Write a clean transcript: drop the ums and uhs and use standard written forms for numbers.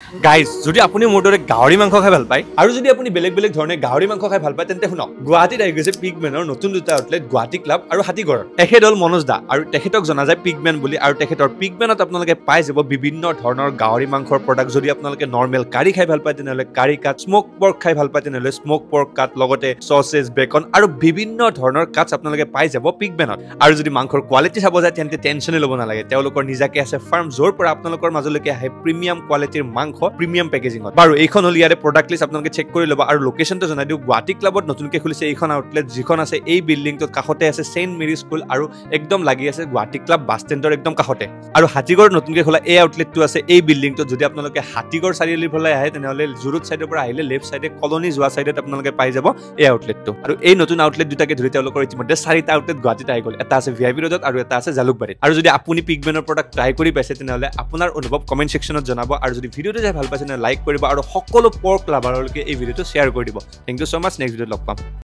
guys যদি আপুনি মোৰ দৰে গাহৰি মাংস খাই ভাল পায় আৰু যদি আপুনি বেলেগ বেলেগ ধৰণে গাহৰি মাংস খাই ভাল পায় তেন্তে শুনক গুৱাহাটীত আহি গৈছে পিগমেনৰ নতুন দুটা আউটলেট গুৱাহাটী ক্লাব আৰু হাতীগড় তেখেত হ'ল মনোজ দা আৰু তেখেতক জনা যায় পিগমেন বুলি আৰু তেখেতৰ পিগমেনত আপোনালোকে পাই যাব বিভিন্ন ধৰণৰ গাহৰি মাংসৰ প্ৰডাক্ট যদি আপোনালোকে নৰ্মেল কাৰী খাই ভাল পায় তেনেহ'লে কাৰী কাট স্মোক পৰ্ক খাই ভাল পায় তেনেহ'লে স্মোক পৰ্ক কাট লগতে চচেজ বেকন আৰু বিভিন্ন ধৰণৰ কাটছ আপোনালোকে পাই যাব পিগমেনত আৰু যদি মাংসৰ কোৱালিটি চাব যায় তেন্তে টেনশ্যনে ল'ব নালাগে তেওঁলোকৰ নিজাকে আছে ফাৰ্ম য'ৰ পৰা আপোনালোকৰ মাজলৈকে আহে প্ৰিমিয়াম কোৱালিটিৰ মাংস প্ৰিমিয়াম পেকেজিঙত বাৰু এইখন হ'ল ইয়াৰে প্ৰডাক্ট লিষ্ট আপোনালোকে চেক কৰি ল'ব আৰু লোকেশ্যনটো জনাই দিওঁ গুৱাহাটী ক্লাবত নতুনকৈ খুলিছে এইখন আউটলেট যিখন আছে এই বিল্ডিংটোত কাষতে আছে চেইণ্ট মেৰী স্কুল আৰু একদম লাগি আছে গুৱাহাটী ক্লাব বাছ ষ্টেণ্ডৰ একদম কাষতে আৰু হাতীগড় নতুনকৈ খোলা এই আউটলেটটো আছে এই বিল্ডিংটোত যদি আপোনালোকে হাতীগড় চাৰিআলিৰ ফালে আহে তেনেহ'লে জুৰুড ছাইডৰ পৰা আহিলে লেফ্ট ছাইডে কলনী যোৱা ছাইডত আপোনালোকে পাই যাব এই আউটলেটটো আৰু এই নতুন আউটলেট দুটাকে ধৰি তেওঁলোকৰ ইতিমধ্যে 4টা আউটলেট গুৱাহাটীত আহি গ'ল এটা আছে ভিআইপি ৰোডত আৰু এটা আছে জালুকবাৰীত আৰু যদি আপুনি পিগমেনৰ প্ৰডাক্ট ট্ৰাই কৰি পাইছে তেনেহ'লে আপোনাৰ অনুভৱ কমেণ্ট ছেকশ্যনত জনাব আৰু যদি ভিডিঅ'টো চাই ভাল পাইছে লাইক কৰিব আৰু সকলো পৰ্ক লাভাৰলৈকে এই ভিডিঅ'টো শ্বেয়াৰ কৰি দিব thank you so' much next ভিডিঅ'ত লগ পাম